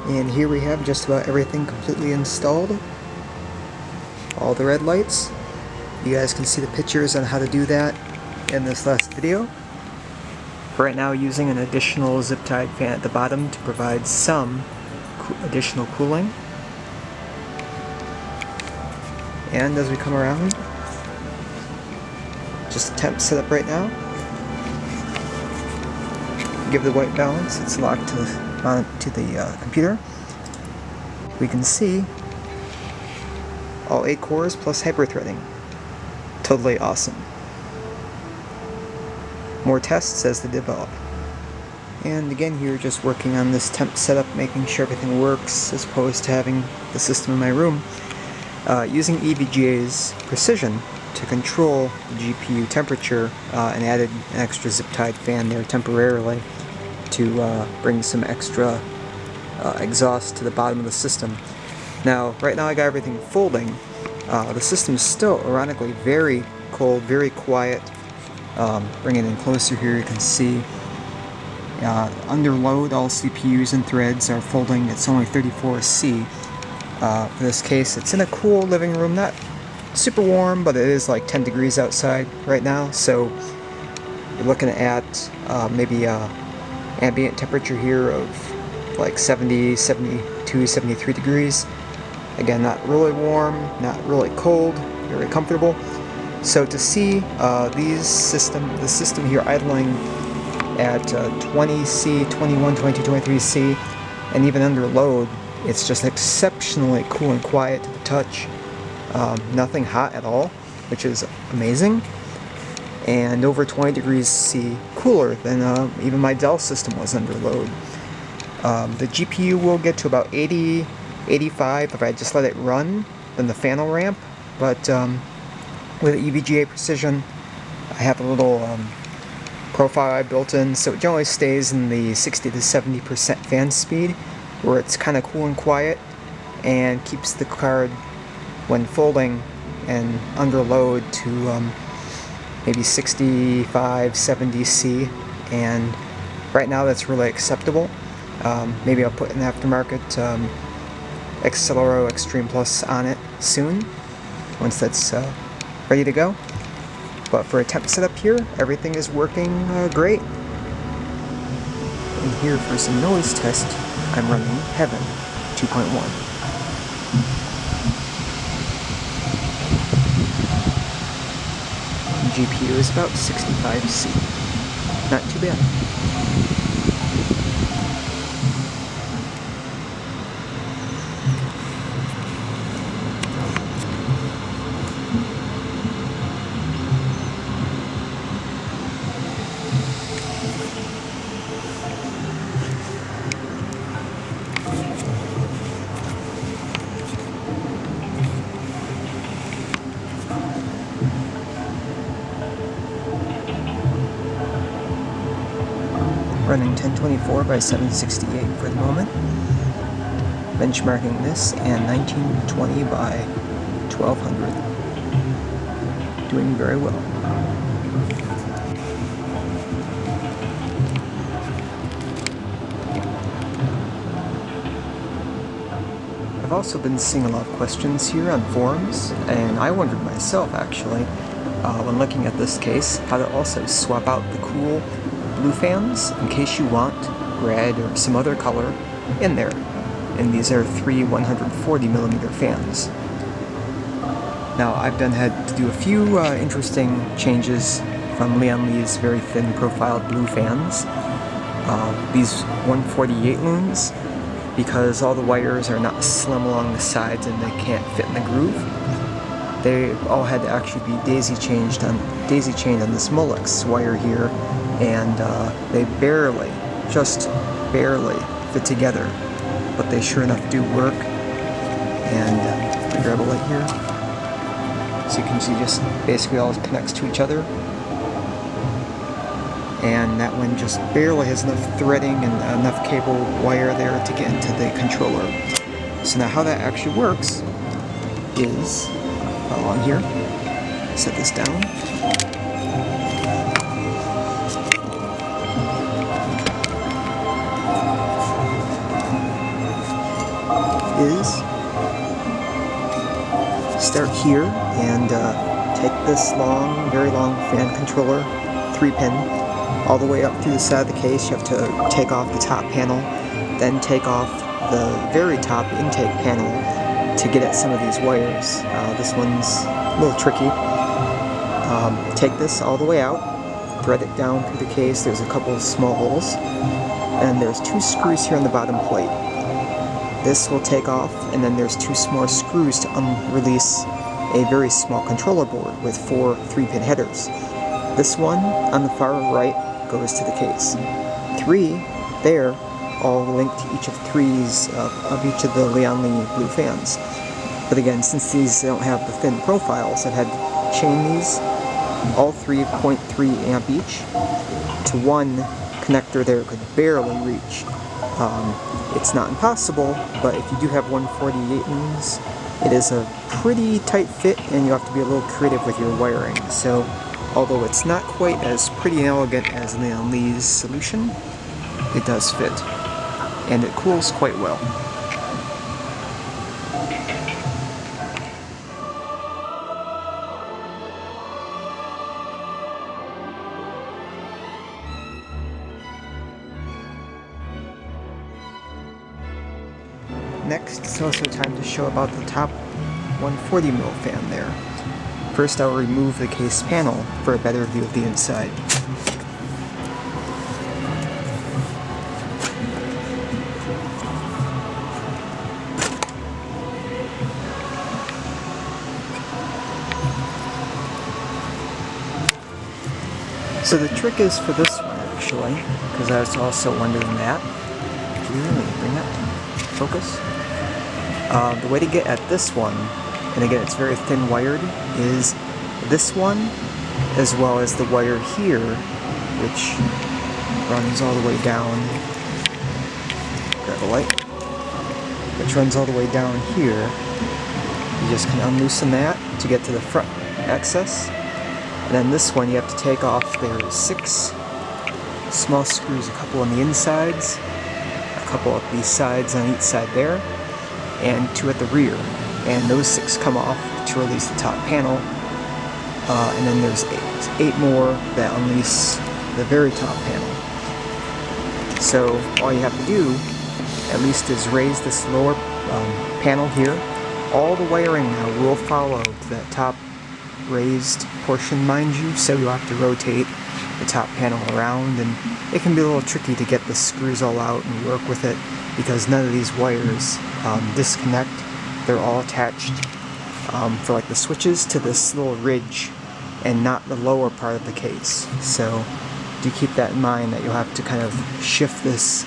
And here we have just about everything completely installed. All the red lights. You guys can see the pictures on how to do that in this last video. Right now using an additional zip tied fan at the bottom to provide some additional cooling. And as we come around, just a temp setup right now. Give the white balance, it's locked to the computer. We can see all 8 cores plus hyper-threading. Totally awesome. More tests as they develop. And again here, just working on this temp setup, making sure everything works as opposed to having the system in my room. Using EVGA's precision to control the GPU temperature, and added an extra zip-tied fan there temporarily to bring some extra exhaust to the bottom of the system. Now, right now I got everything folding. The system is still, ironically, very cold, very quiet. Bring it in closer here, you can see under load all CPUs and threads are folding. It's only 34C. For this case, it's in a cool living room, not super warm, but it is like 10 degrees outside right now, so you're looking at maybe ambient temperature here of like 70, 72, 73 degrees. Again, not really warm, not really cold, very comfortable. So to see the system here idling at 20C, 21, 22, 23C, and even under load, it's just exceptionally cool and quiet to the touch. Nothing hot at all, which is amazing. And over 20 degrees C cooler than even my Dell system was under load. The GPU will get to about 80, 85 if I just let it run, then the fan will ramp. But with EVGA precision, I have a little profile I built in, so it generally stays in the 60 to 70% fan speed, where it's kind of cool and quiet, and keeps the card, when folding and under load, to maybe 65, 70C, and right now that's really acceptable. Maybe I'll put an aftermarket Accelero Extreme Plus on it soon, once that's ready to go. But for a temp setup here, everything is working great. And here for some noise test, I'm running Heaven 2.1. GPU is about 65C. Not too bad. Running 1024 by 768 for the moment. Benchmarking this and 1920 by 1200. Doing very well. I've also been seeing a lot of questions here on forums, and I wondered myself actually, when looking at this case, how to also swap out the cool blue fans in case you want red or some other color in there. And these are 3 140mm fans. Now I've had to do a few interesting changes from Lian-Li's very thin profiled blue fans. These 148 looms, because all the wires are not slim along the sides and they can't fit in the groove, they all had to actually be daisy chained on this Molex wire here, and they barely, just barely fit together, but they sure enough do work. And if I grab a light here, so you can see just basically all connects to each other, and that one just barely has enough threading and enough cable wire there to get into the controller. So now how that actually works is, on here, set this down, is start here and take this long, very long fan controller, 3-pin, all the way up through the side of the case. You have to take off the top panel, then take off the very top intake panel to get at some of these wires. This one's a little tricky. Take this all the way out, thread it down through the case. There's a couple of small holes, and there's 2 screws here on the bottom plate. This will take off, and then there's 2 small screws to release a very small controller board with 4 3-pin headers. This one on the far right goes to the case. 3 there all link to each of the 3s of each of the Lian-Li blue fans. But again, since these don't have the thin profiles, I've had to chain these all 3 0.3 amp each to one connector there could barely reach. It's not impossible, but if you do have 148 ohms, it is a pretty tight fit and you have to be a little creative with your wiring. So although it's not quite as pretty and elegant as Lian-Li's solution, it does fit. And it cools quite well. Next, it's also time to show about the top 140mm fan there. First, I'll remove the case panel for a better view of the inside. So the trick is for this one, actually, because I was also wondering that. Let me bring that to focus. The way to get at this one, and again it's very thin wired, is this one as well as the wire here, which runs all the way down. Grab a light. Which runs all the way down here. You just can unloosen that to get to the front access. And then this one you have to take off. There's 6 small screws, a couple on the insides, a couple at the sides on each side there, and 2 at the rear. And those 6 come off to release the top panel. And then there's 8 more that unleash the very top panel. So all you have to do, at least, is raise this lower panel here. All the wiring now will follow that top raised portion, mind you, so you'll have to rotate the top panel around, and it can be a little tricky to get the screws all out and work with it because none of these wires disconnect. They're all attached for like the switches to this little ridge and not the lower part of the case. So do keep that in mind, that you'll have to kind of shift this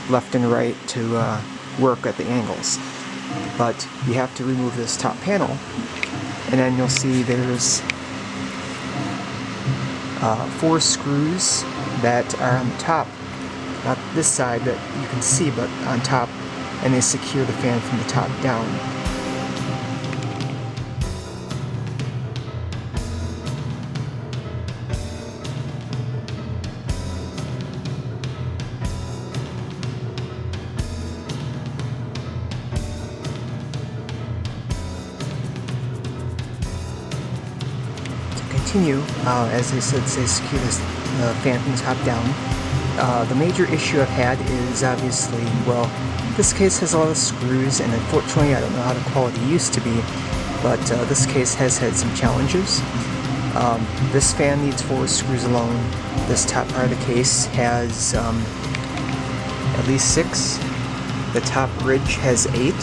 left and right to work at the angles. But you have to remove this top panel, and then you'll see there's 4 screws that are on the top, not this side that you can see, but on top, and they secure the fan from the top down. Continue, as I said, say secure this fan from the top down. The major issue I've had is obviously, well, this case has a lot of screws, and unfortunately I don't know how the quality used to be, but this case has had some challenges. This fan needs 4 screws alone. This top part of the case has at least 6. The top ridge has 8,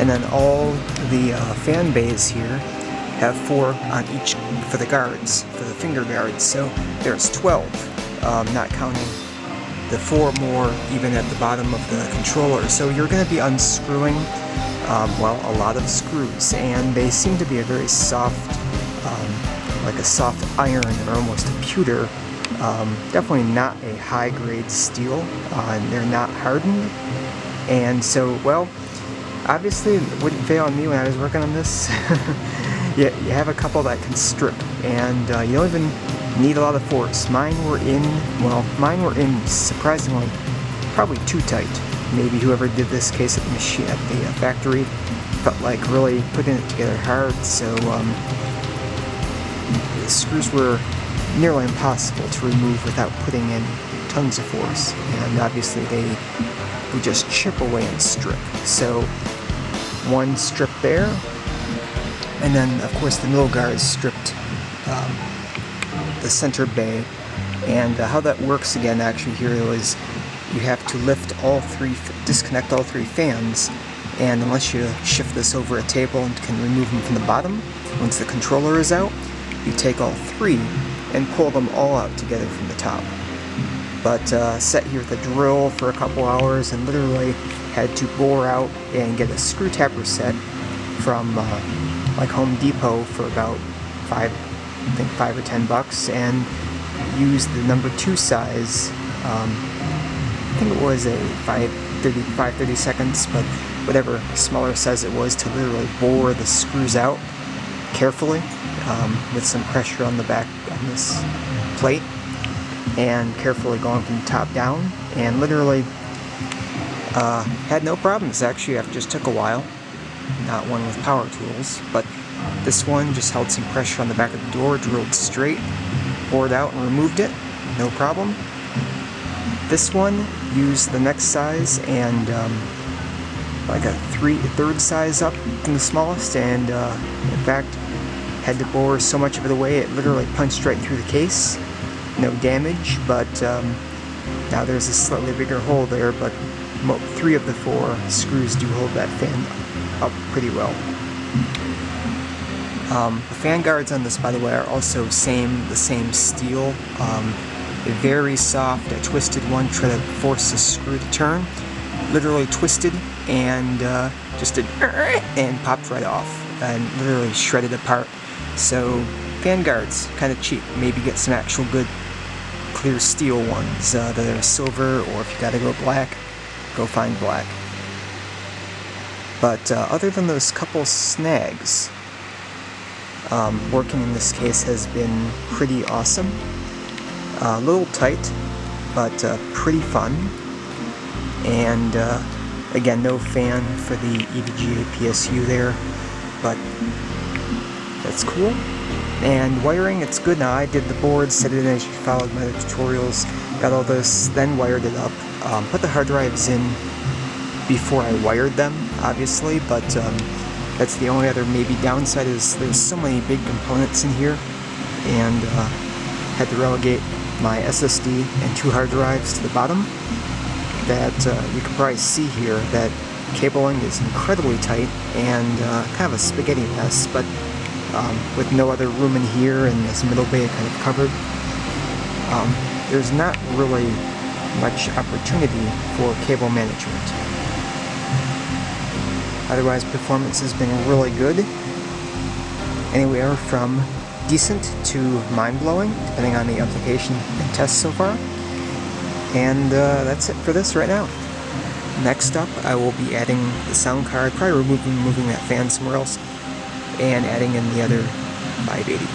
and then all the fan bays here have 4 on each for the guards, for the finger guards, so there's 12, not counting the 4 more even at the bottom of the controller. So you're going to be unscrewing, well, a lot of screws, and they seem to be a very soft, like a soft iron or almost a pewter, definitely not a high-grade steel, and they're not hardened, and so, well, obviously it wouldn't fail on me when I was working on this. You have a couple that can strip, and you don't even need a lot of force. Mine were in surprisingly, probably too tight. maybe whoever did this case at the machine at the factory felt like really putting it together hard, so the screws were nearly impossible to remove without putting in tons of force, and obviously they would just chip away and strip. So one strip there, and then of course the middle guards stripped the center bay. And how that works again actually here is you have to disconnect all three fans, and unless you shift this over a table and can remove them from the bottom, once the controller is out, you take all three and pull them all out together from the top. But sat here with a drill for a couple hours and literally had to bore out and get a screw tapper set from like Home Depot for about $5 or $10, and use the number 2 size. I think it was a 5/30 seconds, but whatever smaller size it was, to literally bore the screws out carefully with some pressure on the back on this plate, and carefully going from the top down, and literally had no problems. Actually, it just took a while. Not one with power tools, but this one just held some pressure on the back of the door, drilled straight, bored out and removed it, no problem. This one used the next size and like a third size up from the smallest, and in fact had to bore so much of it away it literally punched right through the case. No damage, but now there's a slightly bigger hole there, but 3 of the 4 screws do hold that fan up pretty well. The fan guards on this, by the way, are also the same steel. A very soft, I twisted one, try to force the screw to turn. Literally twisted and just did and popped right off and literally shredded apart. So fan guards, kind of cheap. Maybe get some actual good clear steel ones that are silver, or if you gotta go black, go find black. But other than those couple snags, working in this case has been pretty awesome. A little tight, but pretty fun. And again, no fan for the EVGA PSU there, but that's cool. And wiring, it's good now. I did the board, set it in as you followed my tutorials, got all this, then wired it up. Put the hard drives in before I wired them, obviously, but that's the only other maybe downside, is there's so many big components in here, and had to relegate my SSD and 2 hard drives to the bottom. That you can probably see here that cabling is incredibly tight and kind of a spaghetti mess, but with no other room in here and this middle bay kind of covered, there's not really much opportunity for cable management. Otherwise, performance has been really good, anywhere from decent to mind-blowing, depending on the application and test so far. And that's it for this right now. Next up, I will be adding the sound card, probably moving that fan somewhere else, and adding in the other 580.